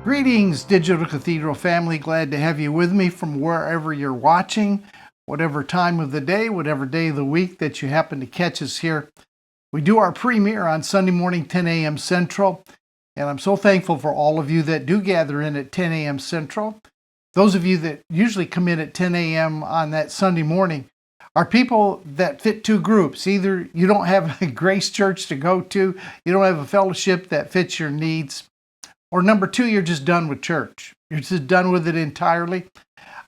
Greetings, Digital Cathedral family. Glad to have you with me from wherever you're watching, whatever time of the day, whatever day of the week that you happen to catch us here. We do our premiere on Sunday morning, 10 a.m. Central, and I'm so thankful for all of you that do gather in at 10 a.m. Central. Those of you that usually come in at 10 a.m. on that Sunday morning are people that fit two groups. Either you don't have a Grace Church to go to, you don't have a fellowship that fits your needs, or number two, you're just done with church. You're just done with it entirely.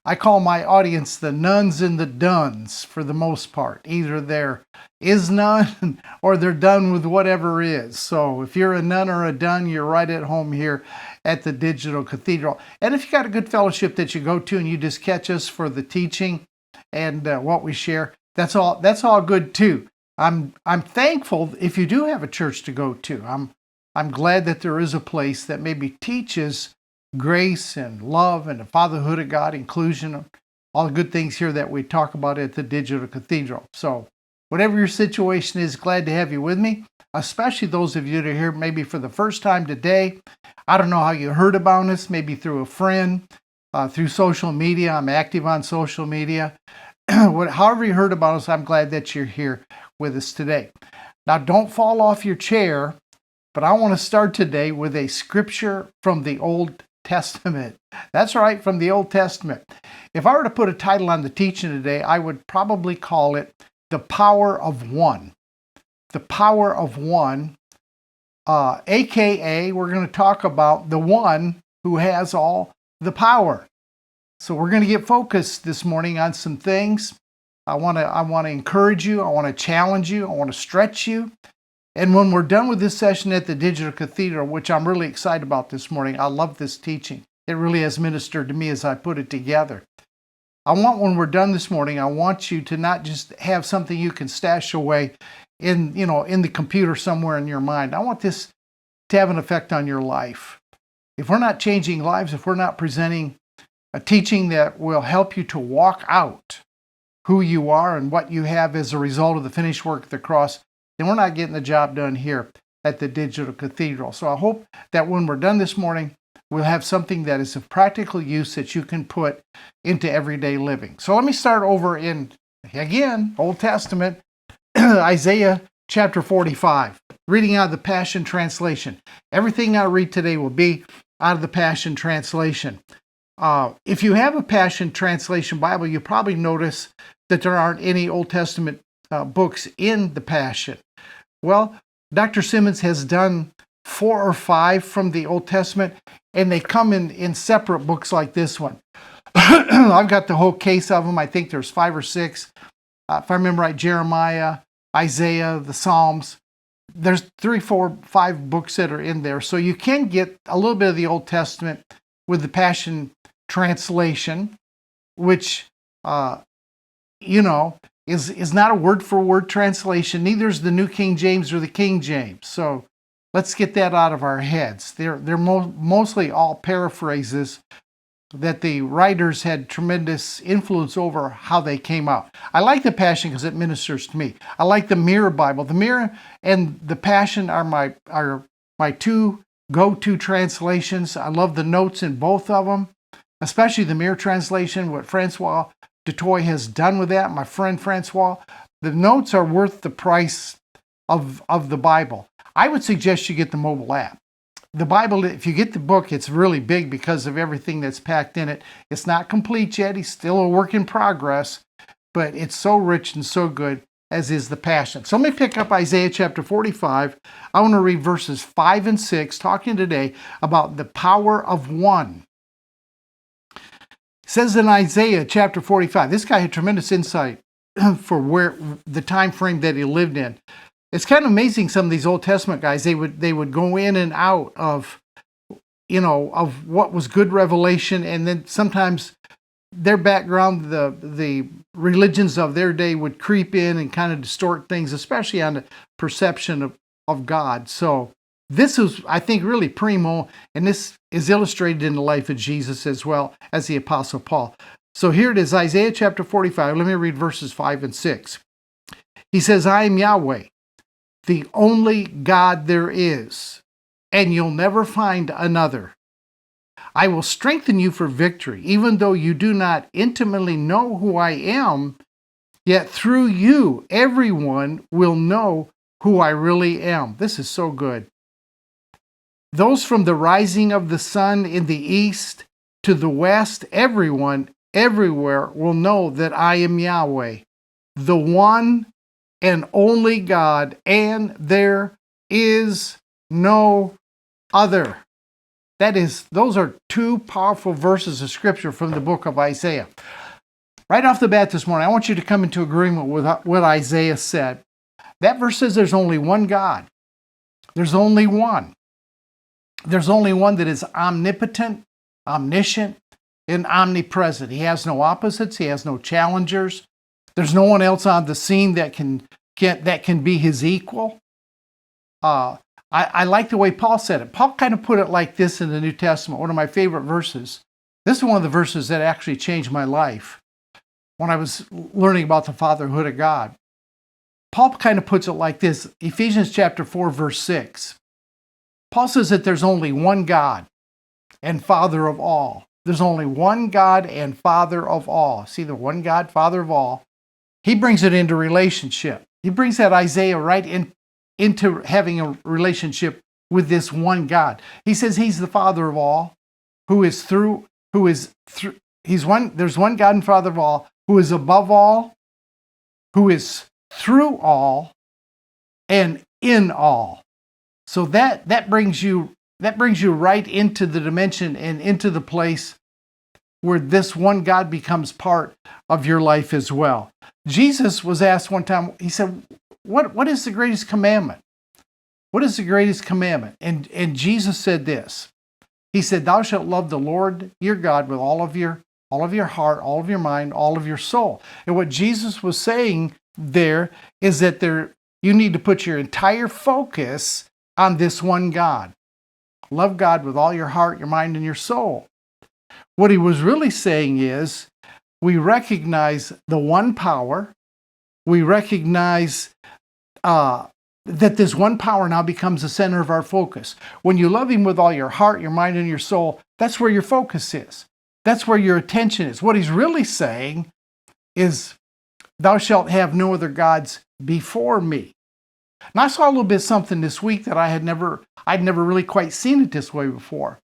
I call my audience the nuns and the duns for the most part. Either there is none or they're done with whatever is. So if you're a nun or a dun, you're right at home here at the Digital Cathedral. And if you got a good fellowship that you go to and you just catch us for the teaching and what we share, that's all good too. I'm thankful if you do have a church to go to. I'm glad that there is a place that maybe teaches grace and love and the fatherhood of God, inclusion, all the good things here that we talk about at the Digital Cathedral. So whatever your situation is, glad to have you with me, especially those of you that are here maybe for the first time today. I don't know how you heard about us, maybe through a friend, through social media. I'm active on social media. However you heard about us, I'm glad that you're here with us today. Now, don't fall off your chair. But I want to start today with a scripture from the Old Testament. That's right, from the Old Testament. If I were to put a title on the teaching today, I would probably call it The Power of One. The Power of One, aka we're going to talk about the one who has all the power. So we're going to get focused this morning on some things. I want to encourage you. I want to challenge you. I want to stretch you. And when we're done with this session at the Digital Cathedral, which I'm really excited about this morning, I love this teaching. It really has ministered to me as I put it together. When we're done this morning, I want you to not just have something you can stash away in the computer somewhere in your mind. I want this to have an effect on your life. If we're not changing lives, if we're not presenting a teaching that will help you to walk out who you are and what you have as a result of the finished work of the cross, then we're not getting the job done here at the Digital Cathedral. So I hope that when we're done this morning, we'll have something that is of practical use that you can put into everyday living. So let me start over in, again, Old Testament, Isaiah chapter 45, reading out of the Passion Translation. Everything I read today will be out of the Passion Translation. If you have a Passion Translation Bible, you probably notice that there aren't any Old Testament books in the Passion. Well, Dr. Simmons has done 4 or 5 from the Old Testament, and they come in separate books like this one. I've got the whole case of them. I think there's 5 or 6. If I remember right, Jeremiah, Isaiah, the Psalms. There's 3, 4, 5 books that are in there. So you can get a little bit of the Old Testament with the Passion Translation, which, is not a word-for-word translation. Neither is the New King James or the King James. So let's get that out of our heads. They're mostly all paraphrases that the writers had tremendous influence over how they came out. I like the Passion because it ministers to me. I like the Mirror Bible. The Mirror and the Passion are my 2 go-to translations. I love the notes in both of them, especially the Mirror translation, what Francois DeToy has done with that, my friend Francois. The notes are worth the price of the Bible. I would suggest you get the mobile app. The Bible, if you get the book, it's really big because of everything that's packed in it. It's not complete yet. He's still a work in progress, but it's so rich and so good, as is the Passion. So let me pick up Isaiah chapter 45. I want to read verses 5 and 6, talking today about the power of one. It says in Isaiah chapter 45, this guy had tremendous insight for where the time frame that he lived in. It's kind of amazing, some of these Old Testament guys, they would go in and out of what was good revelation, and then sometimes their background, the religions of their day would creep in and kind of distort things, especially on the perception of God. So this is, I think, really primo, and this is illustrated in the life of Jesus as well as the Apostle Paul. So here it is, Isaiah chapter 45. Let me read verses 5 and 6. He says, I am Yahweh, the only God there is, and you'll never find another. I will strengthen you for victory. Even though you do not intimately know who I am, yet through you, everyone will know who I really am. This is so good. Those from the rising of the sun in the east to the west, everyone, everywhere will know that I am Yahweh, the one and only God, and there is no other. Those are two powerful verses of scripture from the book of Isaiah. Right off the bat this morning, I want you to come into agreement with what Isaiah said. That verse says there's only one God. There's only one. There's only one that is omnipotent, omniscient, and omnipresent. He has no opposites. He has no challengers. There's no one else on the scene that can be his equal. I like the way Paul said it. Paul kind of put it like this in the New Testament, one of my favorite verses. This is one of the verses that actually changed my life when I was learning about the fatherhood of God. Paul kind of puts it like this, Ephesians chapter 4, verse 6. Paul says that there's only one God and Father of all. There's only one God and Father of all. See, the one God, Father of all. He brings it into relationship. He brings that Isaiah right into having a relationship with this one God. He says he's the Father of all, there's one God and Father of all, who is above all, who is through all, and in all. So that brings you right into the dimension and into the place where this one God becomes part of your life as well. Jesus was asked one time, he said, what is the greatest commandment? What is the greatest commandment? And Jesus said this. He said, thou shalt love the Lord your God with all of your heart, all of your mind, all of your soul. And what Jesus was saying there is that you need to put your entire focus on this one God. Love God with all your heart, your mind, and your soul. What he was really saying is, we recognize the one power. We recognize that this one power now becomes the center of our focus. When you love him with all your heart, your mind, and your soul, that's where your focus is. That's where your attention is. What he's really saying is, thou shalt have no other gods before me. And I saw a little bit something this week that I'd never really quite seen it this way before.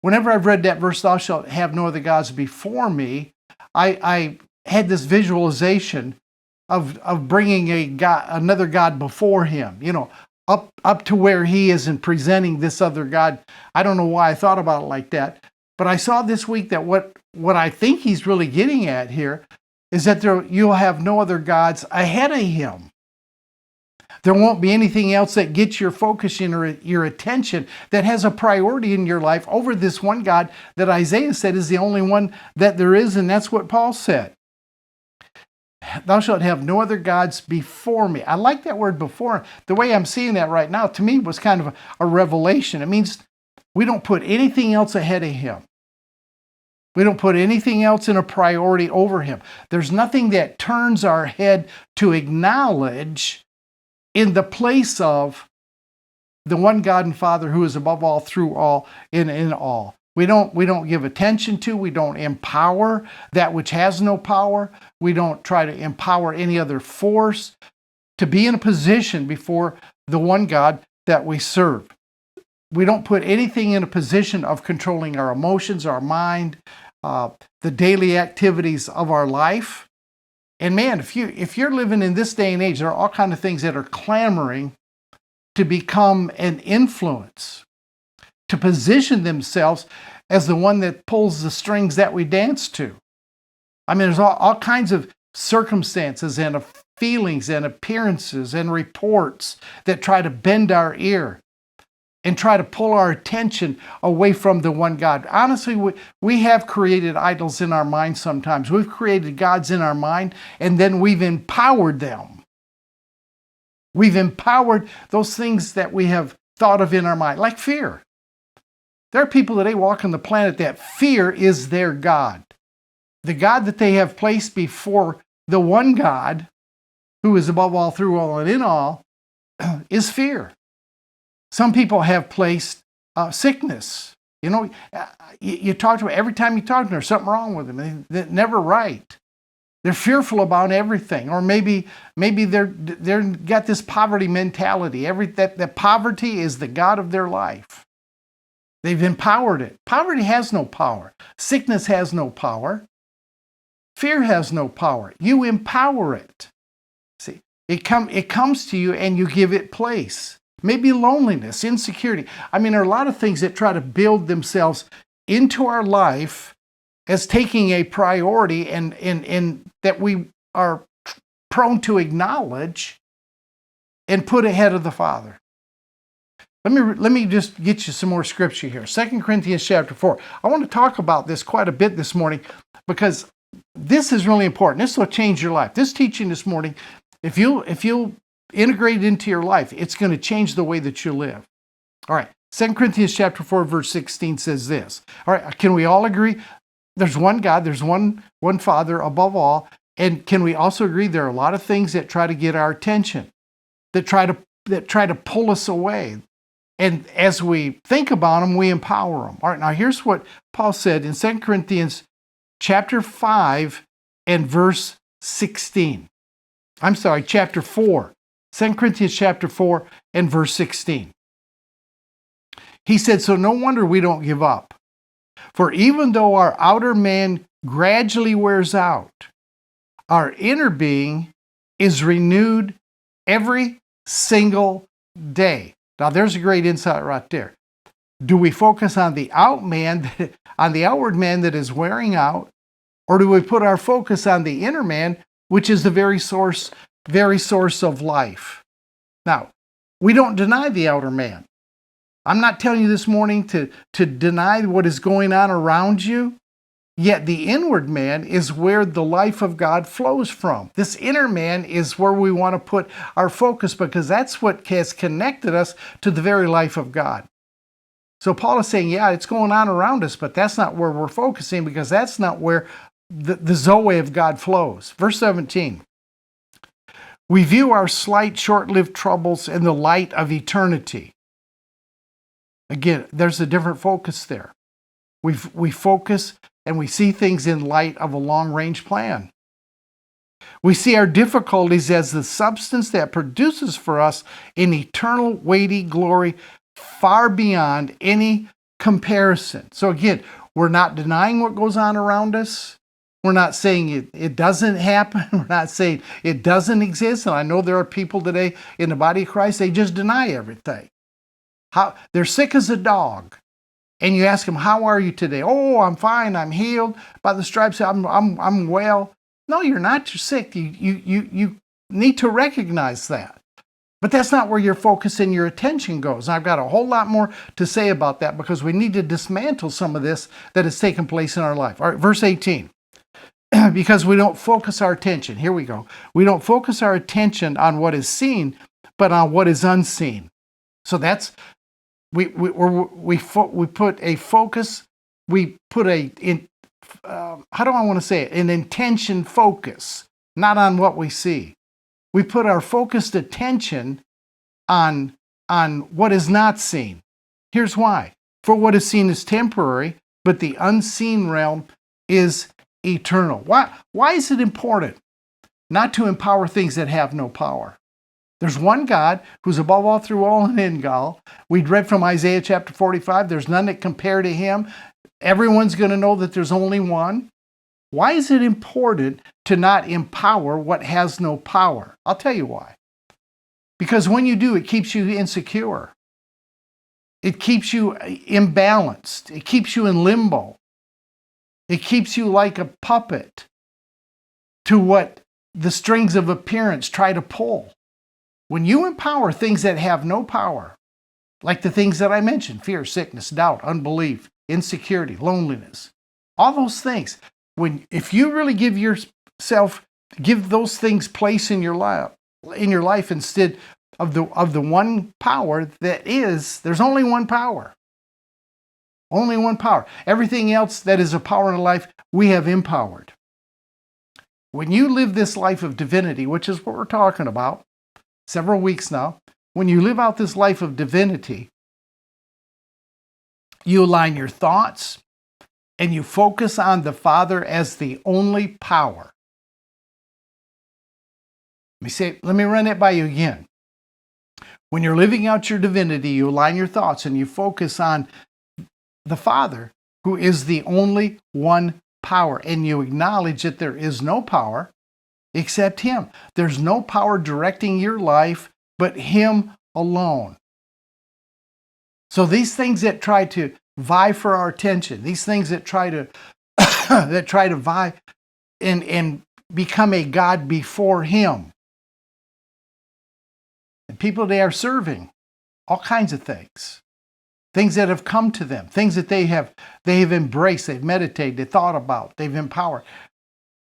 Whenever I've read that verse, thou shalt have no other gods before me, I had this visualization of bringing another God before him, up to where he is and presenting this other God. I don't know why I thought about it like that, but I saw this week that what I think he's really getting at here is that you'll have no other gods ahead of him. There won't be anything else that gets your focus or your attention that has a priority in your life over this one God that Isaiah said is the only one that there is, and that's what Paul said. Thou shalt have no other gods before me. I like that word before. The way I'm seeing that right now, to me, was kind of a revelation. It means we don't put anything else ahead of him. We don't put anything else in a priority over him. There's nothing that turns our head to acknowledge in the place of the one God and Father who is above all, through all, and in all. We don't give attention to, we don't empower that which has no power. We don't try to empower any other force to be in a position before the one God that we serve. We don't put anything in a position of controlling our emotions, our mind, the daily activities of our life. And man, if you're living in this day and age, there are all kinds of things that are clamoring to become an influence, to position themselves as the one that pulls the strings that we dance to. I mean, there's all kinds of circumstances and feelings and appearances and reports that try to bend our ear and try to pull our attention away from the one God. Honestly, we have created idols in our mind sometimes. We've created gods in our mind, and then we've empowered them. We've empowered those things that we have thought of in our mind, like fear. There are people today walking the planet that fear is their God. The God that they have placed before the one God, who is above all, through all, and in all, is fear. Some people have placed sickness You know, you talk to them, every time you talk to them, there's something wrong with them. They're never right. They're fearful about everything. Or maybe they're got this poverty mentality. That poverty is the God of their life. They've empowered it. Poverty has no power. Sickness has no power. Fear has no power. You empower it. See, it comes to you and you give it place. Maybe loneliness, insecurity. I mean, there are a lot of things that try to build themselves into our life as taking a priority and that we are prone to acknowledge and put ahead of the Father. Let me just get you some more scripture here. 2 Corinthians chapter 4. I want to talk about this quite a bit this morning because this is really important. This will change your life. This teaching this morning, if you'll integrate it into your life, it's going to change the way that you live. All right. 2 Corinthians chapter 4, verse 16 says this. All right. Can we all agree? There's one God. There's one Father above all. And can we also agree there are a lot of things that try to get our attention, that try to pull us away? And as we think about them, we empower them. All right, now here's what Paul said in 2 Corinthians chapter 5 and verse 16. I'm sorry, chapter 4. 2 Corinthians chapter 4 and verse 16. He said, so no wonder we don't give up. For even though our outer man gradually wears out, our inner being is renewed every single day. Now, there's a great insight right there. Do we focus on the outward man that is wearing out, or do we put our focus on the inner man, which is the very source of life? Now, we don't deny the outer man. I'm not telling you this morning to deny what is going on around you, yet the inward man is where the life of God flows from. This inner man is where we want to put our focus because that's what has connected us to the very life of God. So Paul is saying, yeah, it's going on around us, but that's not where we're focusing because that's not where the Zoe of God flows. Verse 17. We view our slight, short-lived troubles in the light of eternity. Again, there's a different focus there. We focus and we see things in light of a long-range plan. We see our difficulties as the substance that produces for us an eternal, weighty glory far beyond any comparison. So again, we're not denying what goes on around us. We're not saying it doesn't happen. We're not saying it doesn't exist. And I know there are people today in the body of Christ, they just deny everything. They're sick as a dog. And you ask them, how are you today? Oh, I'm fine. I'm healed by the stripes. I'm well. No, you're not. You're sick. You need to recognize that. But that's not where your focus and your attention goes. And I've got a whole lot more to say about that because we need to dismantle some of this that has taken place in our life. All right, verse 18. Because we don't focus our attention. Here we go. We don't focus our attention on what is seen, but on what is unseen. So that's we put a focus. We put how do I want to say it? An intention focus, not on what we see. We put our focused attention on what is not seen. Here's why. For what is seen is temporary, but the unseen realm is eternal. Why is it important not to empower things that have no power? There's one God who's above all, through all, and in all. We'd read from Isaiah chapter 45, there's none that compare to him. Everyone's going to know that there's only one. Why is it important to not empower what has no power? I'll tell you why. Because when you do, it keeps you insecure. It keeps you imbalanced. It keeps you in limbo. It keeps you like a puppet to what the strings of appearance try to pull. When you empower things that have no power, like the things that I mentioned, fear, sickness, doubt, unbelief, insecurity, loneliness, all those things, if you really give those things place in your life instead of the one power there's only one power. Only one power. Everything else that is a power in life, we have empowered. When you live this life of divinity, which is what we're talking about, several weeks now, when you live out this life of divinity, You align your thoughts and you focus on the Father as the only power. Let me run it by you again. When you're living out your divinity, you align your thoughts and you focus on the Father, who is the only one power. And you acknowledge that there is no power except Him. There's no power directing your life but Him alone. So these things that try to vie for our attention, these things that try to vie and become a God before Him. And people today are serving all kinds of things that have come to them, things that they have embraced, they've meditated, they thought about, they've empowered.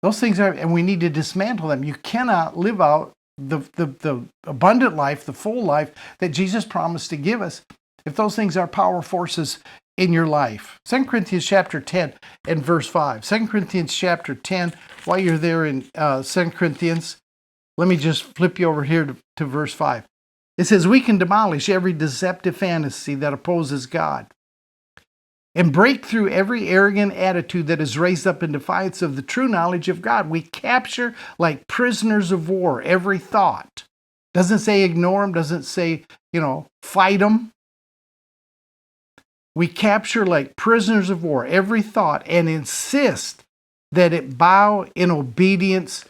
Those things are, and we need to dismantle them. You cannot live out the abundant life, the full life that Jesus promised to give us if those things are power forces in your life. 2 Corinthians chapter 10 and verse 5. 2 Corinthians chapter 10, while you're there in 2 Corinthians, let me just flip you over here to verse 5. It says, we can demolish every deceptive fantasy that opposes God and break through every arrogant attitude that is raised up in defiance of the true knowledge of God. We capture like prisoners of war every thought. Doesn't say ignore them, doesn't say, fight them. We capture like prisoners of war every thought and insist that it bow in obedience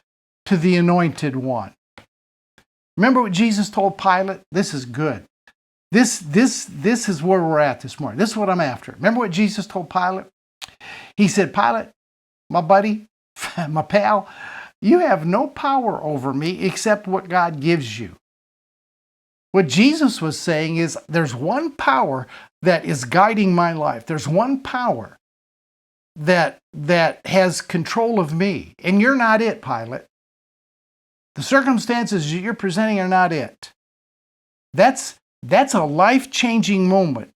to the Anointed One. Remember what Jesus told Pilate? This is good. This is where we're at this morning. This is what I'm after. Remember what Jesus told Pilate? He said, Pilate, my buddy, my pal, you have no power over me except what God gives you. What Jesus was saying is there's one power that is guiding my life. There's one power that has control of me. And you're not it, Pilate. The circumstances you're presenting are not it. That's a life-changing moment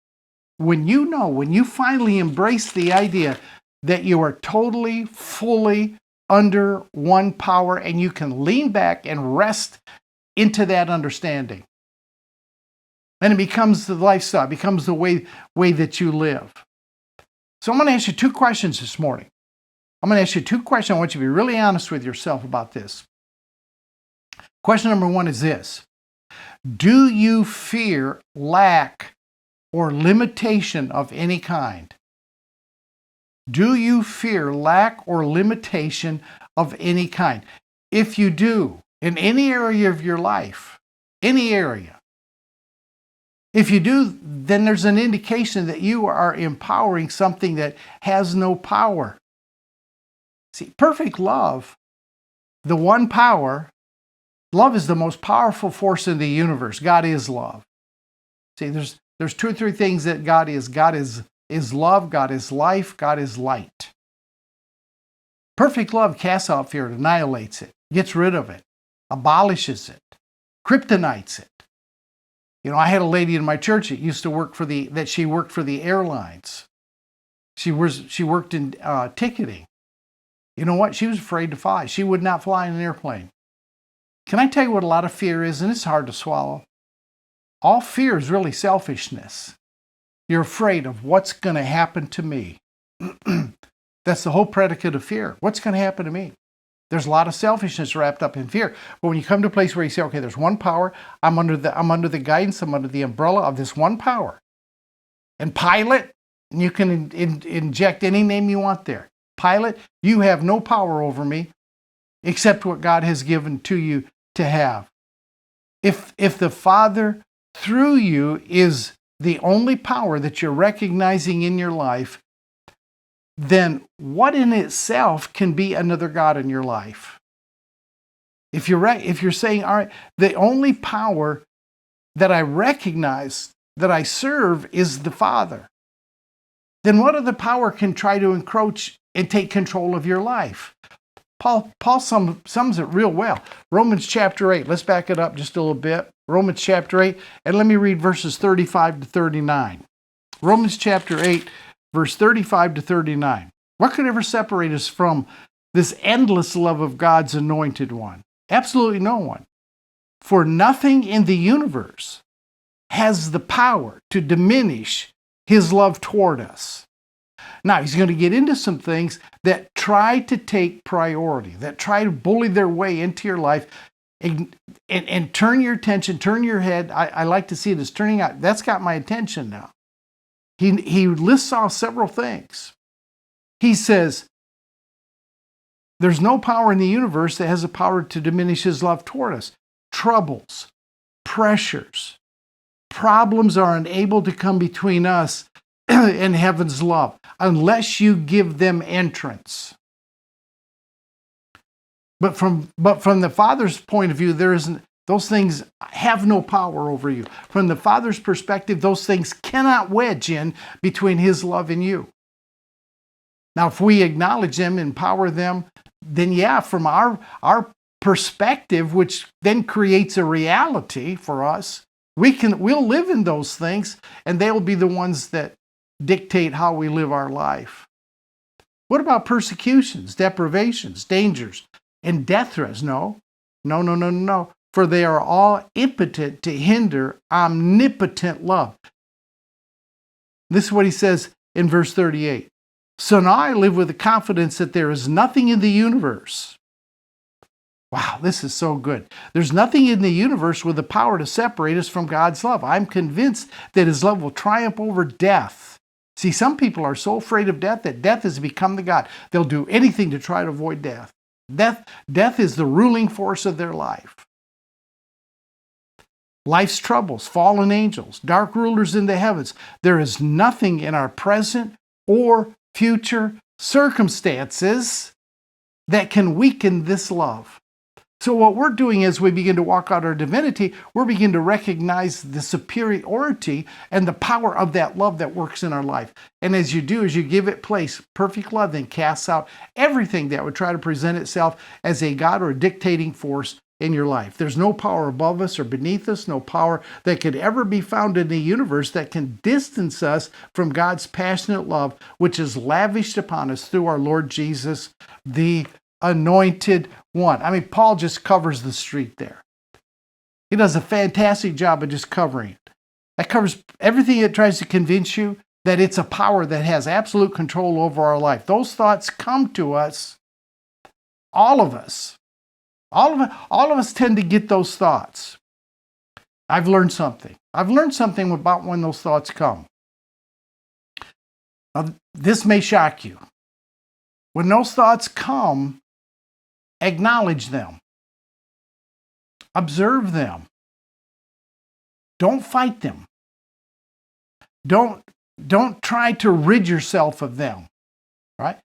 when you finally embrace the idea that you are totally, fully under one power and you can lean back and rest into that understanding. And it becomes the lifestyle, becomes the way that you live. So I'm going to ask you two questions this morning. I want you to be really honest with yourself about this. Question number one is this. Do you fear lack or limitation of any kind? Do you fear lack or limitation of any kind? If you do, in any area of your life, any area, if you do, then there's an indication that you are empowering something that has no power. See, perfect love, the one power, love is the most powerful force in the universe. God is love. See, there's two or three things that God is. God is love, God is life, God is light. Perfect love casts out fear, annihilates it, gets rid of it, abolishes it, kryptonites it. I had a lady in my church that used to work for the airlines. She worked in ticketing. You know what? She was afraid to fly. She would not fly in an airplane. Can I tell you what a lot of fear is? And it's hard to swallow. All fear is really selfishness. You're afraid of what's going to happen to me. That's the whole predicate of fear. What's going to happen to me? There's a lot of selfishness wrapped up in fear. But when you come to a place where you say, okay, there's one power, I'm under the guidance, I'm under the umbrella of this one power. And Pilate, you can inject any name you want there. Pilate, you have no power over me except what God has given to you to have. If the Father through you is the only power that you're recognizing in your life, then what in itself can be another God in your life? If you're saying, all right, the only power that I recognize, that I serve, is the Father, then what other power can try to encroach and take control of your life? Paul sums it real well. Romans chapter 8, let's back it up just a little bit. Romans chapter 8, and let me read verses 35 to 39. Romans chapter 8, verse 35 to 39. What could ever separate us from this endless love of God's anointed one? Absolutely no one. For nothing in the universe has the power to diminish his love toward us. Now, he's going to get into some things that try to take priority, that try to bully their way into your life and turn your attention, turn your head. I like to see it as turning out. That's got my attention now. He lists off several things. He says, there's no power in the universe that has the power to diminish his love toward us. Troubles, pressures, problems are unable to come between us and heaven's love unless you give them entrance. But from the Father's point of view, those things have no power over you. From the Father's perspective, those things cannot wedge in between his love and you. Now, if we acknowledge them, empower them, then yeah, from our perspective, which then creates a reality for us, we'll live in those things, and they'll be the ones that dictate how we live our life. What about persecutions, deprivations, dangers, and death threats? No. For they are all impotent to hinder omnipotent love. This is what he says in verse 38. So now I live with the confidence that there is nothing in the universe. Wow, this is so good. There's nothing in the universe with the power to separate us from God's love. I'm convinced that his love will triumph over death. See, some people are so afraid of death that death has become the God. They'll do anything to try to avoid death. Death is the ruling force of their life. Life's troubles, fallen angels, dark rulers in the heavens. There is nothing in our present or future circumstances that can weaken this love. So what we're doing as we begin to walk out our divinity, we're beginning to recognize the superiority and the power of that love that works in our life. And as you do, as you give it place, perfect love then casts out everything that would try to present itself as a God or a dictating force in your life. There's no power above us or beneath us, no power that could ever be found in the universe that can distance us from God's passionate love, which is lavished upon us through our Lord Jesus, the Anointed One. I mean, Paul just covers the street there. He does a fantastic job of just covering it. That covers everything that tries to convince you that it's a power that has absolute control over our life. Those thoughts come to us, all of us. All of us tend to get those thoughts. I've learned something. I've learned something about when those thoughts come. Now, this may shock you. When those thoughts come, acknowledge them. Observe them. Don't fight them. Don't try to rid yourself of them. Right?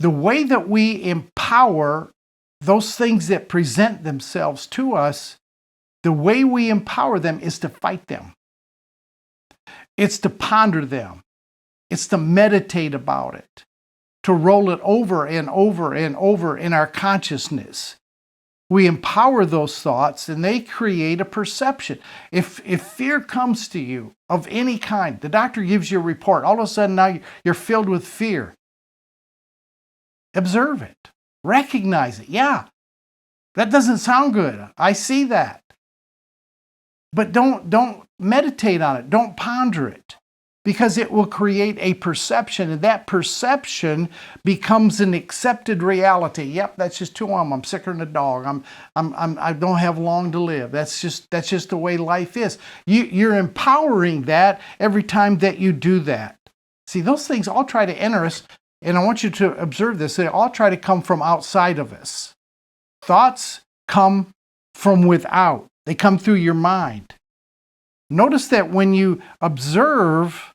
The way that we empower those things that present themselves to us, the way we empower them is to fight them. It's to ponder them. It's to meditate about it. To roll it over and over and over in our consciousness. We empower those thoughts and they create a perception. If fear comes to you of any kind, the doctor gives you a report, all of a sudden now you're filled with fear. Observe it. Recognize it. Yeah, that doesn't sound good. I see that. But don't meditate on it. Don't ponder it. Because it will create a perception, and that perception becomes an accepted reality. Yep, that's just who I am. I'm sicker than a dog. I don't have long to live. That's just the way life is. You're empowering that every time that you do that. See, those things all try to enter us, and I want you to observe this. They all try to come from outside of us. Thoughts come from without. They come through your mind. Notice that when you observe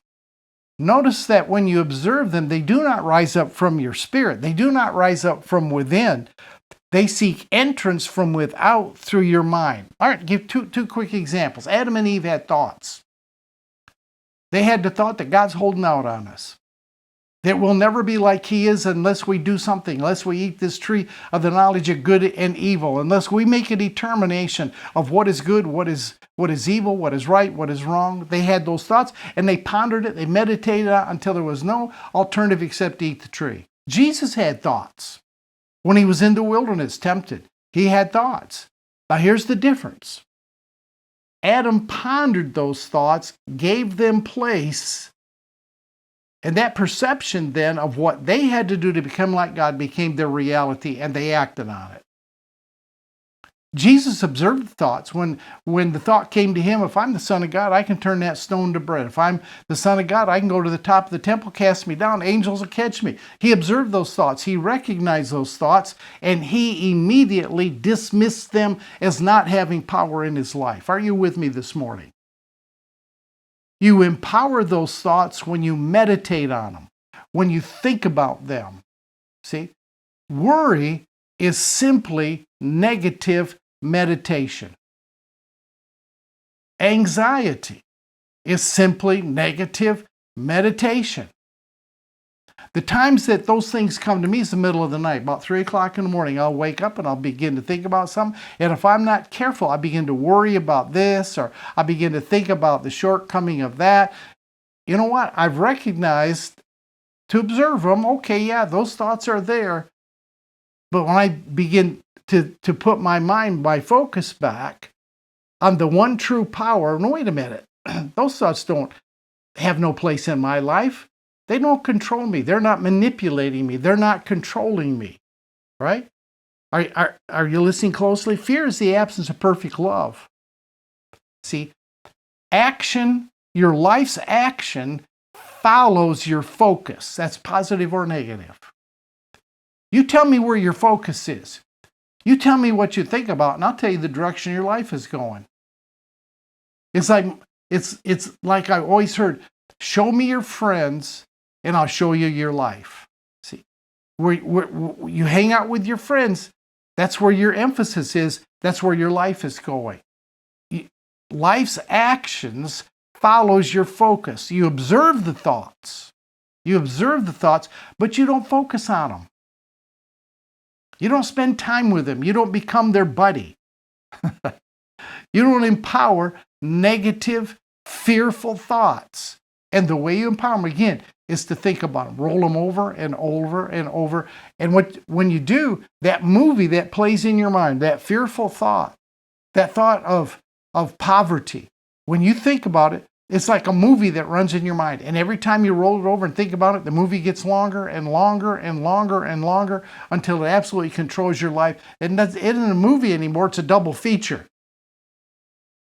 them, they do not rise up from your spirit. They do not rise up from within. They seek entrance from without through your mind. All right, give two quick examples. Adam and Eve had thoughts. They had the thought that God's holding out on us. That we'll never be like he is unless we do something, unless we eat this tree of the knowledge of good and evil, unless we make a determination of what is good, what is evil, what is right, what is wrong. They had those thoughts and they pondered it, they meditated on it until there was no alternative except to eat the tree. Jesus had thoughts. When he was in the wilderness tempted, he had thoughts. Now here's the difference. Adam pondered those thoughts, gave them place, and that perception then of what they had to do to become like God became their reality, and they acted on it. Jesus observed the thoughts. When the thought came to him, if I'm the Son of God, I can turn that stone to bread. If I'm the Son of God, I can go to the top of the temple, cast me down, angels will catch me. He observed those thoughts. He recognized those thoughts, and he immediately dismissed them as not having power in his life. Are you with me this morning? You empower those thoughts when you meditate on them, when you think about them. See, worry is simply negative meditation. Anxiety is simply negative meditation. The times that those things come to me is the middle of the night, about 3 o'clock in the morning. I'll wake up and I'll begin to think about something. And if I'm not careful, I begin to worry about this, or I begin to think about the shortcoming of that. You know what? I've recognized to observe them. Okay, yeah, those thoughts are there. But when I begin to put my mind, my focus back on the one true power, no, wait a minute, those thoughts don't have no place in my life. They don't control me. They're not manipulating me. They're not controlling me, right? Are you listening closely? Fear is the absence of perfect love. See, action, your life's action follows your focus. That's positive or negative. You tell me where your focus is. You tell me what you think about, and I'll tell you the direction your life is going. It's like I always heard, show me your friends, and I'll show you your life. See, where you hang out with your friends, that's where your emphasis is. That's where your life is going. Life's actions follows your focus. You observe the thoughts. You observe the thoughts, but you don't focus on them. You don't spend time with them. You don't become their buddy. You don't empower negative, fearful thoughts. And the way you empower them, again, is to think about them. Roll them over and over and over. And when you do, that movie that plays in your mind, that fearful thought, that thought of poverty, when you think about it, it's like a movie that runs in your mind. And every time you roll it over and think about it, the movie gets longer and longer and longer and longer until it absolutely controls your life. It isn't a movie anymore. It's a double feature.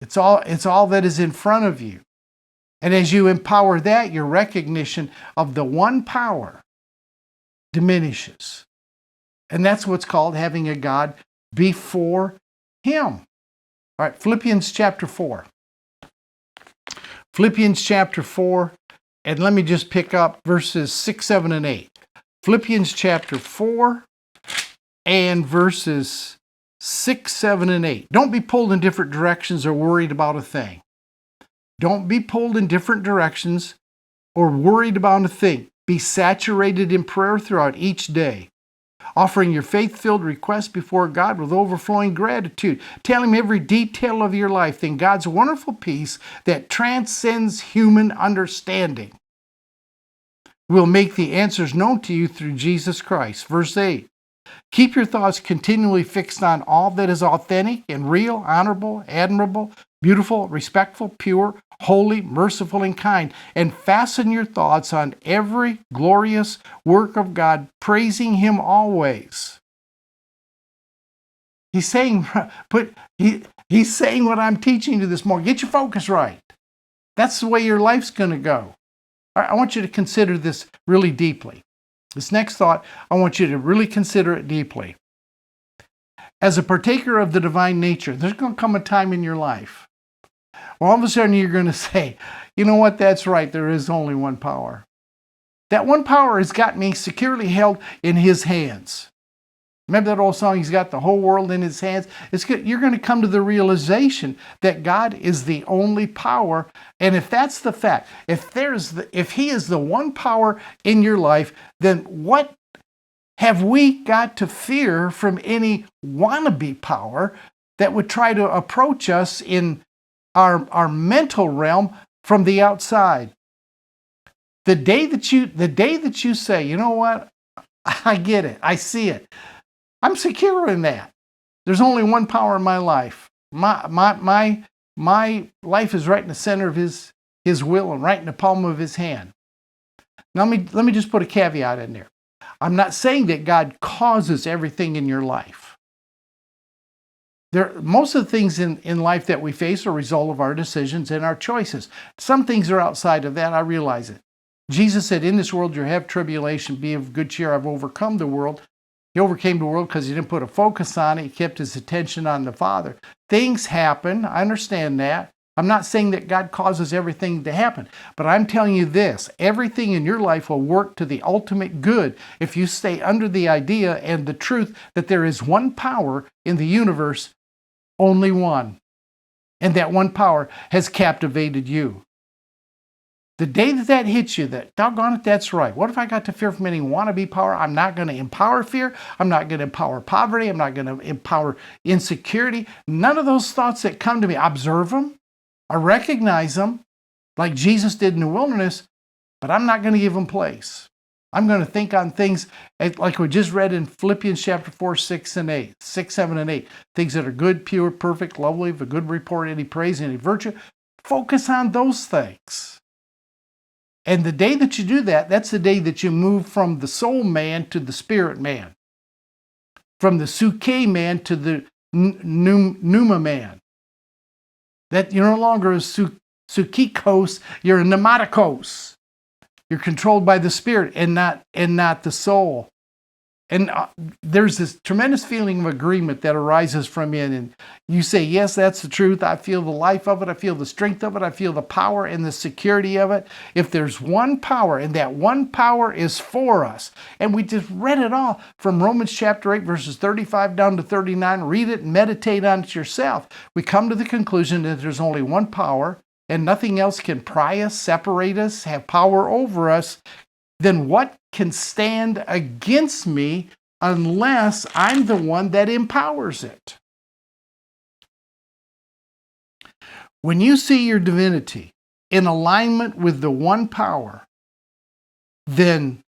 It's all that is in front of you. And as you empower that, your recognition of the one power diminishes. And that's what's called having a God before him. All right, Philippians chapter 4. Philippians chapter 4, and let me just pick up verses 6, 7, and 8. Philippians chapter 4 and verses 6, 7, and 8. Don't be pulled in different directions or worried about a thing. Don't be pulled in different directions or worried about a thing. Be saturated in prayer throughout each day, offering your faith-filled requests before God with overflowing gratitude. Tell him every detail of your life. Then God's wonderful peace that transcends human understanding will make the answers known to you through Jesus Christ. Verse 8. Keep your thoughts continually fixed on all that is authentic and real, honorable, admirable, beautiful, respectful, pure, holy, merciful, and kind, and fasten your thoughts on every glorious work of God, praising him always. He's saying, he's saying what I'm teaching you this morning. Get your focus right. That's the way your life's going to go. I want you to consider this really deeply. This next thought, I want you to really consider it deeply. As a partaker of the divine nature, there's going to come a time in your life where all of a sudden you're going to say, you know what, that's right, there is only one power. That one power has got me securely held in his hands. Remember that old song, he's got the whole world in his hands? You're going to come to the realization that God is the only power. And if that's the fact, if he is the one power in your life, then what have we got to fear from any wannabe power that would try to approach us in our mental realm from the outside? The day that you say, you know what, I get it, I see it, I'm secure in that. There's only one power in my life. My my life is right in the center of his will and right in the palm of his hand. Now let me just put a caveat in there. I'm not saying that God causes everything in your life. Most of the things in life that we face are a result of our decisions and our choices. Some things are outside of that, I realize it. Jesus said, in this world you have tribulation, be of good cheer, I've overcome the world. He overcame the world because he didn't put a focus on it. He kept his attention on the Father. Things happen, I understand that. I'm not saying that God causes everything to happen, but I'm telling you this, everything in your life will work to the ultimate good if you stay under the idea and the truth that there is one power in the universe, only one. And that one power has captivated you. The day that hits you, that doggone it, that's right. What if I got to fear from any wannabe power? I'm not going to empower fear. I'm not going to empower poverty. I'm not going to empower insecurity. None of those thoughts that come to me, I observe them. I recognize them like Jesus did in the wilderness, but I'm not going to give them place. I'm going to think on things like we just read in Philippians chapter 4, 6, 7, and 8. Things that are good, pure, perfect, lovely, of a good report, any praise, any virtue. Focus on those things. And the day that you do that, that's the day that you move from the soul man to the spirit man. From the suke man to the pneuma man. That you're no longer a sukikos, you're a pneumatikos. You're controlled by the spirit and not the soul. And there's this tremendous feeling of agreement that arises from it. And you say, yes, that's the truth. I feel the life of it. I feel the strength of it. I feel the power and the security of it. If there's one power, and that one power is for us, and we just read it all from Romans chapter 8, verses 35 down to 39. Read it and meditate on it yourself. We come to the conclusion that there's only one power, and nothing else can pry us, separate us, have power over us. Then what can stand against me unless I'm the one that empowers it? When you see your divinity in alignment with the one power, then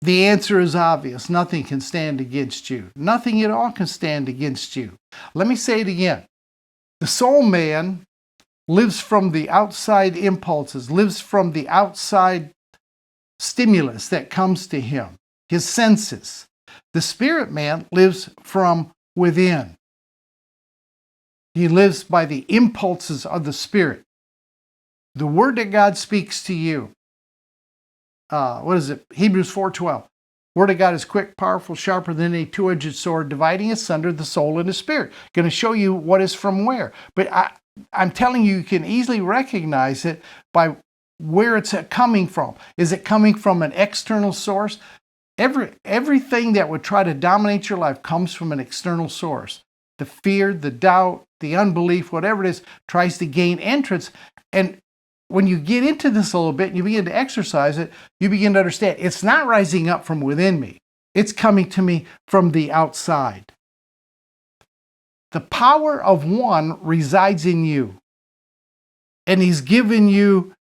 the answer is obvious. Nothing can stand against you. Nothing at all can stand against you. Let me say it again. The soul man lives from the outside impulses, lives from the outside stimulus that comes to him, his senses. The spirit man lives from within. He lives by the impulses of the Spirit. The word that God speaks to you. Hebrews 4:12. Word of God is quick, powerful, sharper than a two-edged sword, dividing asunder the soul and the spirit. Going to show you what is from where. But I'm telling you, you can easily recognize it by where it's coming from. Is it coming from an external source? Everything that would try to dominate your life comes from an external source. The fear, the doubt, the unbelief, whatever it is, tries to gain entrance. And when you get into this a little bit and you begin to exercise it, you begin to understand it's not rising up from within me. It's coming to me from the outside. The power of one resides in you. And he's given you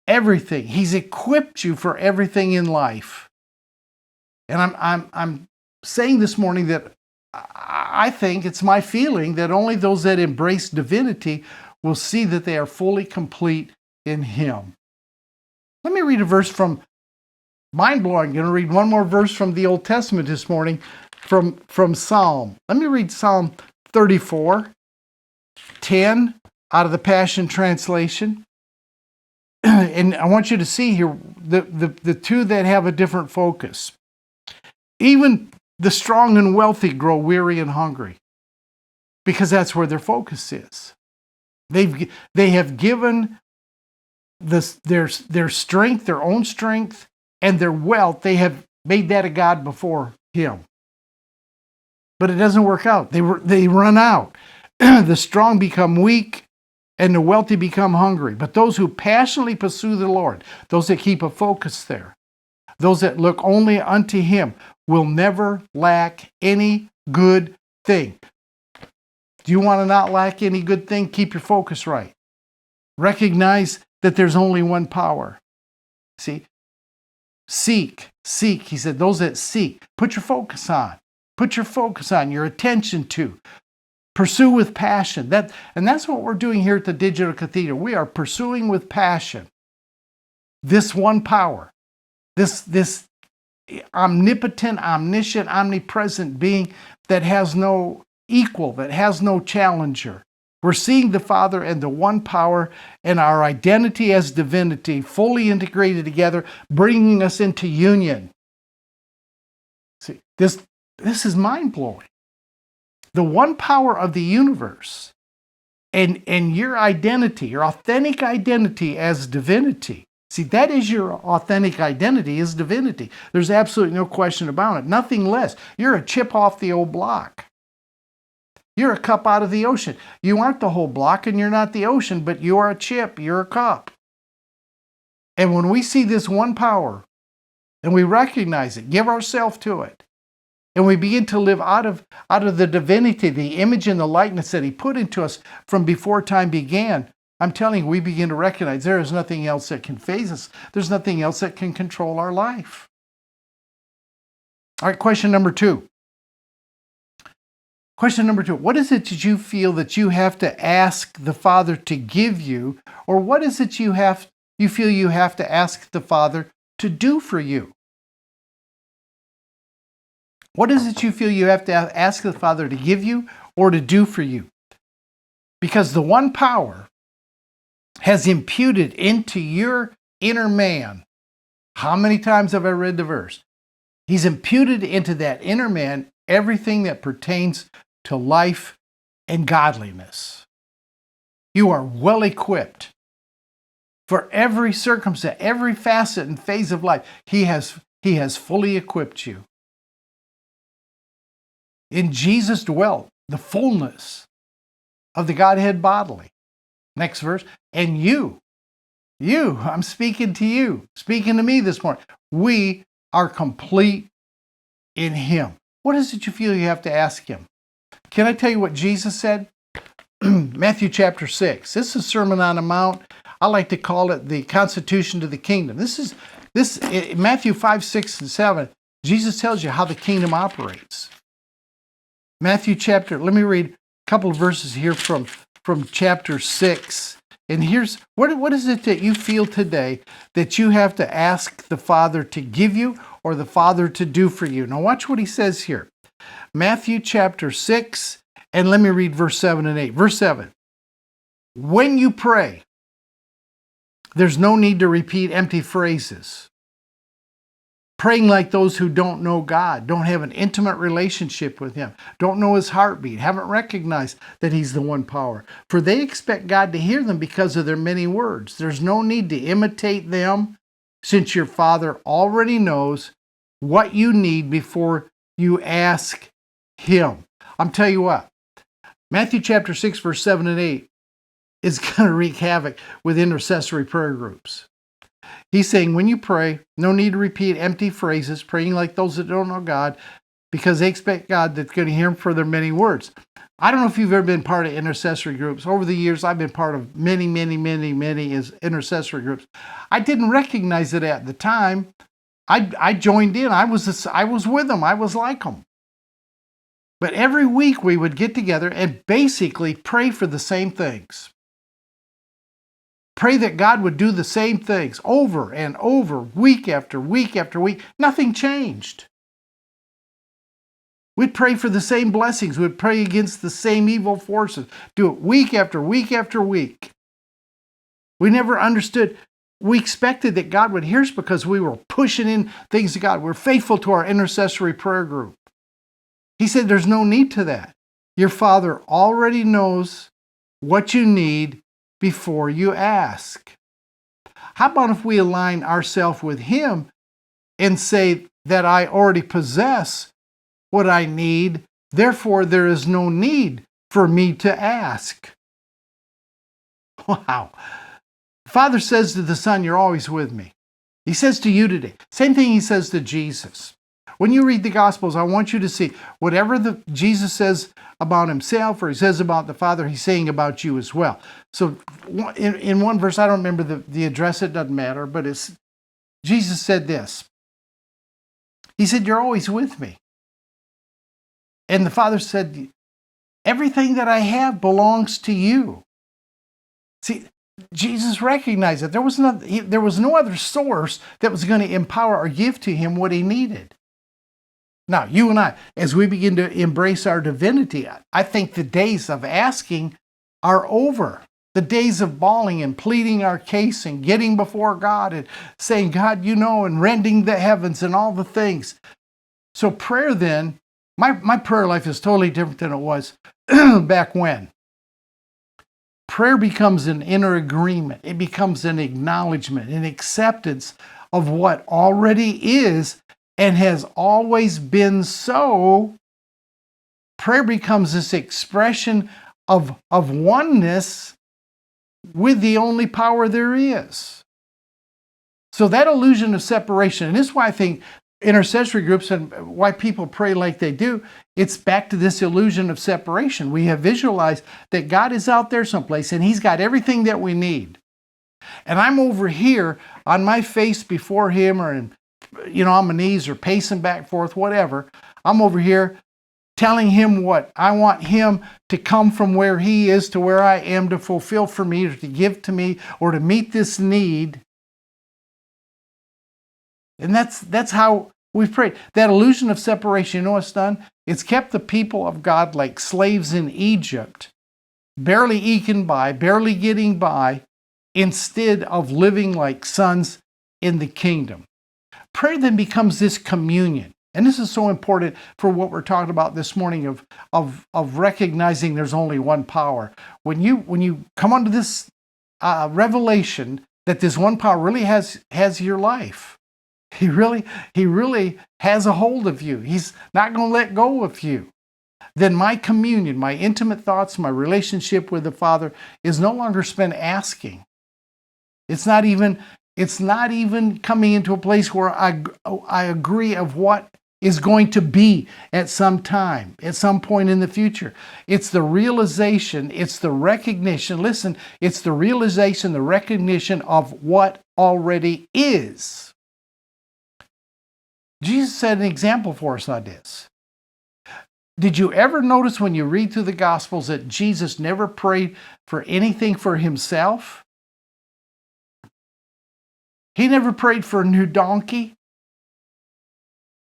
everything. He's equipped you for everything in life. And I'm saying this morning that I think it's my feeling that only those that embrace divinity will see that they are fully complete in Him. Let me read a verse from mind-blowing. I'm going to read one more verse from the Old Testament this morning from Psalm. Let me read Psalm 34:10 out of the Passion Translation. And I want you to see here the two that have a different focus. Even the strong and wealthy grow weary and hungry because that's where their focus is. They have given their strength, their own strength, and their wealth. They have made that a god before Him. But it doesn't work out. They run out. The strong become weak, and the wealthy become hungry. But those who passionately pursue the Lord, those that keep a focus there, those that look only unto Him, will never lack any good thing. Do you want to not lack any good thing? Keep your focus right. Recognize that there's only one power. See? Seek. He said, those that seek, put your focus on. Put your focus on, your attention to. Pursue with passion. And that's what we're doing here at the Digital Cathedral. We are pursuing with passion this one power, this omnipotent, omniscient, omnipresent being that has no equal, that has no challenger. We're seeing the Father and the one power and our identity as divinity fully integrated together, bringing us into union. See, this is mind-blowing. The one power of the universe and your identity, your authentic identity as divinity. See, that is your authentic identity, is divinity. There's absolutely no question about it. Nothing less. You're a chip off the old block. You're a cup out of the ocean. You aren't the whole block and you're not the ocean, but you are a chip, you're a cup. And when we see this one power and we recognize it, give ourselves to it, and we begin to live out of the divinity, the image and the likeness that He put into us from before time began, I'm telling you, we begin to recognize there is nothing else that can faze us. There's nothing else that can control our life. All right, question number 2. Question number 2, what is it that you feel that you have to ask the Father to give you, or what is it you feel you have to ask the Father to do for you? What is it you feel you have to ask the Father to give you or to do for you? Because the one power has imputed into your inner man. How many times have I read the verse? He's imputed into that inner man everything that pertains to life and godliness. You are well equipped for every circumstance, every facet and phase of life. He has fully equipped you. In Jesus dwelt the fullness of the Godhead bodily. Next verse. And you, I'm speaking to you, speaking to me this morning. We are complete in Him. What is it you feel you have to ask Him? Can I tell you what Jesus said? Matthew chapter 6. This is Sermon on the Mount. I like to call it the Constitution to the Kingdom. This Matthew 5, 6, and 7. Jesus tells you how the kingdom operates. Let me read a couple of verses here from chapter 6. And here's, what is it that you feel today that you have to ask the Father to give you or the Father to do for you? Now watch what He says here. Matthew chapter 6, and let me read verse 7 and 8. Verse 7. When you pray, there's no need to repeat empty phrases. Praying like those who don't know God, don't have an intimate relationship with Him, don't know His heartbeat, haven't recognized that He's the one power. For they expect God to hear them because of their many words. There's no need to imitate them, since your Father already knows what you need before you ask Him. I'm telling you what, Matthew chapter 6, verse 7 and 8 is going to wreak havoc with intercessory prayer groups. He's saying when you pray, no need to repeat empty phrases, praying like those that don't know God, because they expect God that's going to hear them for their many words. I don't know if you've ever been part of intercessory groups. Over the years, I've been part of many intercessory groups. I didn't recognize it at the time. I joined in. I was with them. I was like them. But every week we would get together and basically pray for the same things. Pray that God would do the same things over and over, week after week after week. Nothing changed. We'd pray for the same blessings. We'd pray against the same evil forces. Do it week after week after week. We never understood. We expected that God would hear us because we were pushing in things to God. We're faithful to our intercessory prayer group. He said there's no need to that. Your Father already knows what you need before you ask. How about if we align ourselves with Him and say that I already possess what I need, therefore there is no need for me to ask. Wow. Father says to the Son, you're always with me. He says to you today, same thing He says to Jesus. When you read the Gospels, I want you to see whatever Jesus says about Himself or He says about the Father, He's saying about you as well. So in one verse, I don't remember the address, it doesn't matter, but Jesus said this. He said, you're always with me. And the Father said, everything that I have belongs to you. See, Jesus recognized that there was no other source that was going to empower or give to him what he needed. Now, you and I, as we begin to embrace our divinity, I think the days of asking are over. The days of bawling and pleading our case and getting before God and saying, God, you know, and rending the heavens and all the things. So prayer then, my prayer life is totally different than it was back when. Prayer becomes an inner agreement. It becomes an acknowledgement, an acceptance of what already is and has always been so. Prayer becomes this expression of oneness with the only power there is. So that illusion of separation, and this is why I think intercessory groups and why people pray like they do, it's back to this illusion of separation. We have visualized that God is out there someplace and he's got everything that we need. And I'm over here on my face before him or on my knees or pacing back and forth, whatever. I'm over here telling him what I want him to come from where he is to where I am to fulfill for me or to give to me or to meet this need. And that's how we've prayed. That illusion of separation, you know what's done? It's kept the people of God like slaves in Egypt, barely eking by, barely getting by, instead of living like sons in the kingdom. Prayer then becomes this communion. And this is so important for what we're talking about this morning of recognizing there's only one power. When you come under this revelation that this one power really has your life, he really has a hold of you. He's not going to let go of you. Then my communion, my intimate thoughts, my relationship with the Father is no longer spent asking. It's not even coming into a place where I agree of what is going to be at some time, at some point in the future. It's the realization, it's the recognition, listen, it's the realization, the recognition of what already is. Jesus set an example for us on this. Did you ever notice when you read through the Gospels that Jesus never prayed for anything for himself? He never prayed for a new donkey.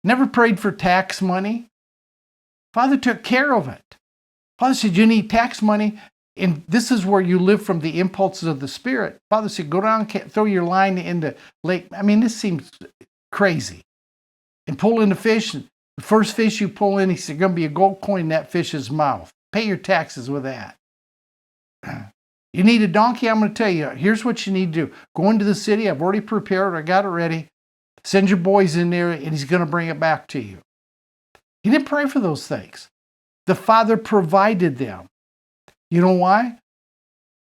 Never prayed for tax money. Father took care of it. Father said, you need tax money, and this is where you live from the impulses of the Spirit. Father said, go down, throw your line into lake. I mean, this seems crazy. And pull in the fish. And the first fish you pull in, he said, going to be a gold coin in that fish's mouth. Pay your taxes with that. You need a donkey? I'm going to tell you, here's what you need to do. Go into the city. I've already prepared. I got it ready. Send your boys in there, and he's going to bring it back to you. He didn't pray for those things. The Father provided them. You know why?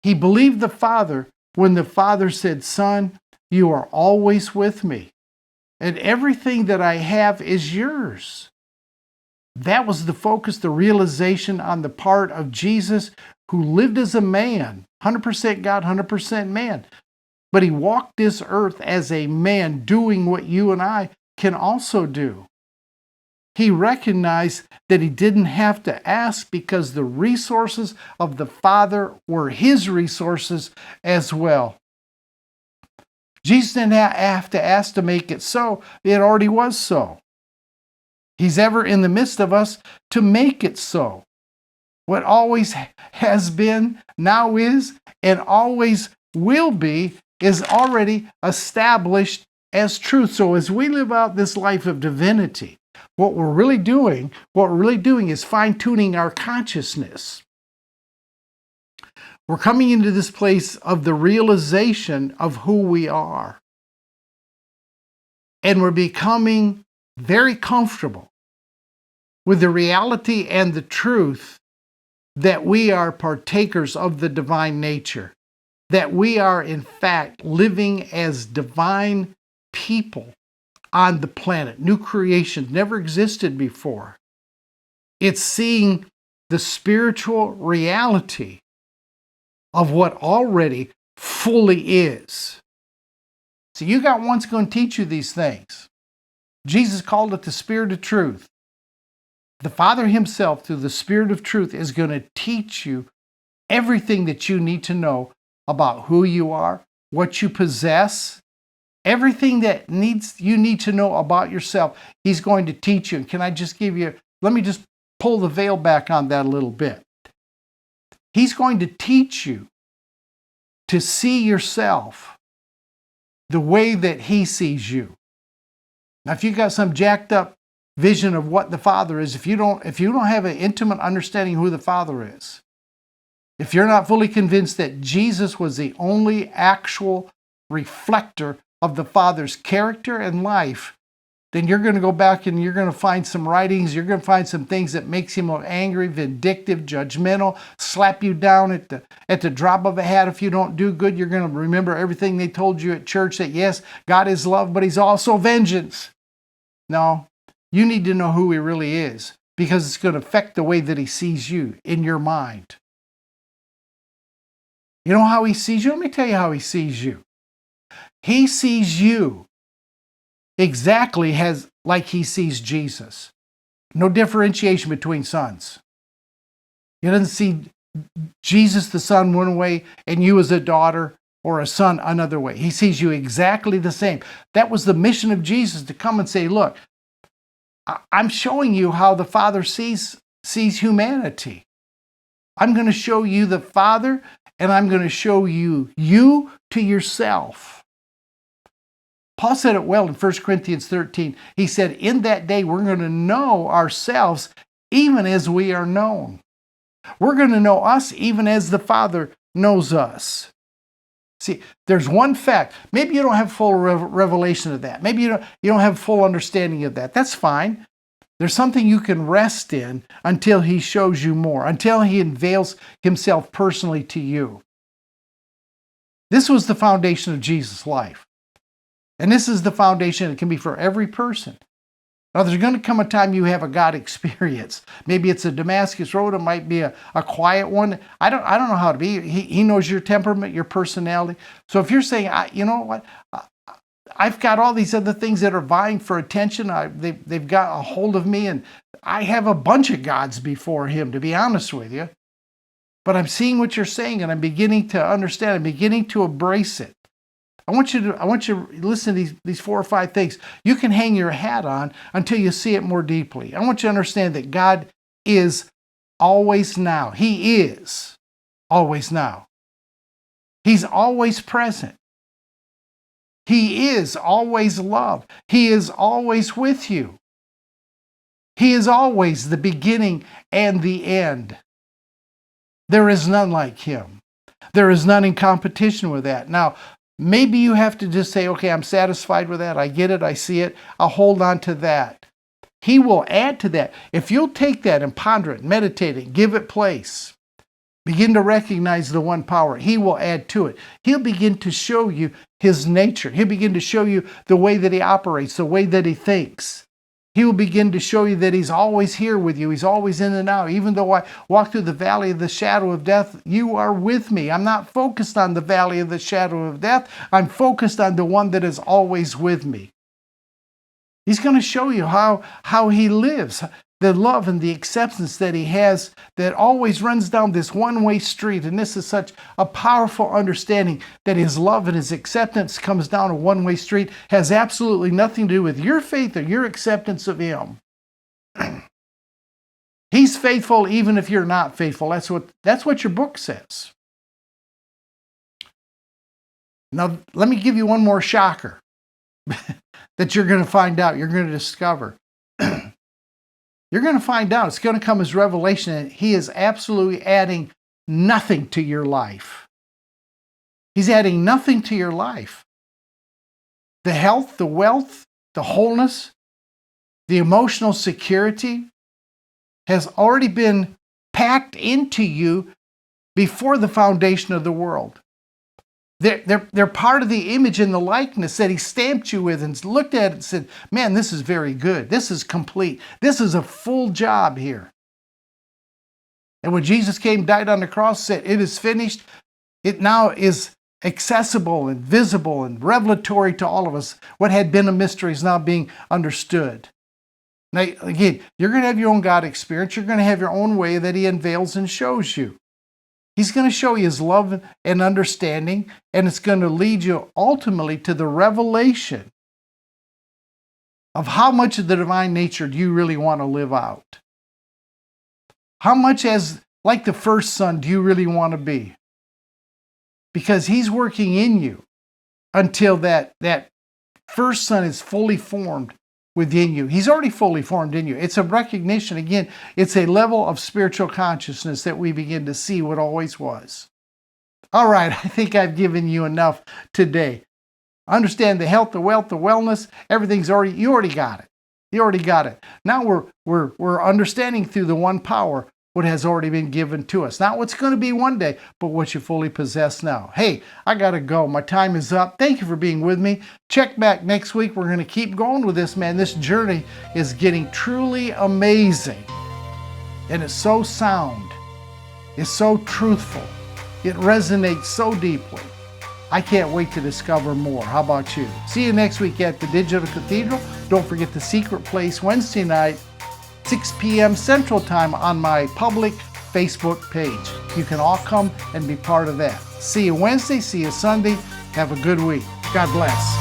He believed the Father when the Father said, Son, you are always with me, and everything that I have is yours. That was the focus, the realization on the part of Jesus, who lived as a man, 100% God, 100% man. But he walked this earth as a man doing what you and I can also do. He recognized that he didn't have to ask because the resources of the Father were his resources as well. Jesus didn't have to ask to make it so. It already was so. He's ever in the midst of us to make it so. What always has been, now is, and always will be is already established as truth. So as we live out this life of divinity, what we're really doing is fine-tuning our consciousness. We're coming into this place of the realization of who we are. And we're becoming very comfortable with the reality and the truth that we are partakers of the divine nature. That we are, in fact, living as divine people on the planet. New creation never existed before. It's seeing the spiritual reality of what already fully is. So you got one's going to teach you these things. Jesus called it the Spirit of truth. The Father himself, through the Spirit of truth, is going to teach you everything that you need to know about who you are, what you possess, everything that you need to know about yourself. He's going to teach you. And can I just let me just pull the veil back on that a little bit. He's going to teach you to see yourself the way that he sees you. Now, if you've got some jacked up vision of what the Father is, if you don't have an intimate understanding of who the Father is, if you're not fully convinced that Jesus was the only actual reflector of the Father's character and life, then you're going to go back and you're going to find some writings, you're going to find some things that makes him angry, vindictive, judgmental, slap you down at the drop of a hat. If you don't do good, you're going to remember everything they told you at church, that yes, God is love, but he's also vengeance. No, you need to know who he really is, because it's going to affect the way that he sees you in your mind. You know how he sees you? Let me tell you how he sees you. He sees you exactly like he sees Jesus. No differentiation between sons. He doesn't see Jesus the son one way and you as a daughter or a son another way. He sees you exactly the same. That was the mission of Jesus, to come and say, look, I'm showing you how the Father sees humanity. I'm going to show you the Father, and I'm going to show you to yourself. Paul said it well in 1 Corinthians 13. He said, in that day, we're going to know ourselves even as we are known. We're going to know us even as the Father knows us. See, there's one fact. Maybe you don't have full revelation of that. Maybe you don't have full understanding of that. That's fine. There's something you can rest in until he shows you more, until he unveils himself personally to you. This was the foundation of Jesus' life. And this is the foundation. It can be for every person. Now, there's going to come a time you have a God experience. Maybe it's a Damascus Road. It might be a quiet one. I don't know how to be. He knows your temperament, your personality. So if you're saying, you know what, I've got all these other things that are vying for attention. They've got a hold of me, and I have a bunch of gods before him, to be honest with you. But I'm seeing what you're saying, and I'm beginning to understand. I'm beginning to embrace it. I want you to listen to these 4 or 5 things you can hang your hat on until you see it more deeply. I want you to understand that God is always now. He is always now. He's always present. He is always love. He is always with you. He is always the beginning and the end. There is none like him. There is none in competition with that. Now, maybe you have to just say, okay, I'm satisfied with that. I get it. I see it. I'll hold on to that. He will add to that. If you'll take that and ponder it, meditate it, give it place, begin to recognize the one power, he will add to it. He'll begin to show you his nature. He'll begin to show you the way that he operates, the way that he thinks. He will begin to show you that he's always here with you. He's always in and out. Even though I walk through the valley of the shadow of death, you are with me. I'm not focused on the valley of the shadow of death. I'm focused on the one that is always with me. He's going to show you how he lives, the love and the acceptance that he has that always runs down this one-way street. And this is such a powerful understanding that his love and his acceptance comes down a one-way street, has absolutely nothing to do with your faith or your acceptance of him. He's faithful even if you're not faithful. That's what your book says. Now, let me give you one more shocker that you're going to find out, you're going to discover. You're going to find out, it's going to come as revelation, that he is absolutely adding nothing to your life. He's adding nothing to your life. The health, the wealth, the wholeness, the emotional security has already been packed into you before the foundation of the world. They're part of the image and the likeness that he stamped you with and looked at it and said, man, this is very good. This is complete. This is a full job here. And when Jesus came, died on the cross, said, it is finished, it now is accessible and visible and revelatory to all of us. What had been a mystery is now being understood. Now, again, you're going to have your own God experience. You're going to have your own way that he unveils and shows you. He's going to show you his love and understanding, and it's going to lead you ultimately to the revelation of how much of the divine nature do you really want to live out. How much as, like the first son, do you really want to be? Because he's working in you until that first son is fully formed within you. He's already fully formed in you. It's a recognition, again, it's a level of spiritual consciousness that we begin to see what always was. All right, I think I've given you enough today. Understand the health, the wealth, the wellness, everything's you already got it. You already got it. Now we're understanding through the one power what has already been given to us. Not what's going to be one day, but what you fully possess now. Hey, I got to go. My time is up. Thank you for being with me. Check back next week. We're going to keep going with this, man. This journey is getting truly amazing. And it's so sound. It's so truthful. It resonates so deeply. I can't wait to discover more. How about you? See you next week at the Digital Cathedral. Don't forget the secret place Wednesday night, 6 p.m. Central Time on my public Facebook page. You can all come and be part of that. See you Wednesday. See you Sunday. Have a good week. God bless.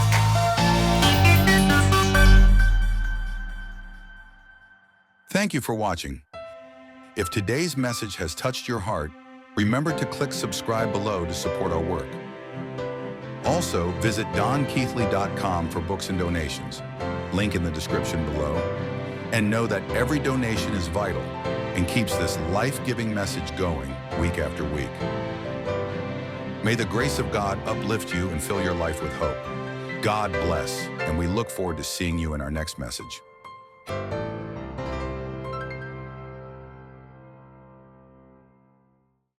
Thank you for watching. If today's message has touched your heart, remember to click subscribe below to support our work. Also, visit donkeathley.com for books and donations. Link in the description below. And know that every donation is vital and keeps this life-giving message going week after week. May the grace of God uplift you and fill your life with hope. God bless, and we look forward to seeing you in our next message.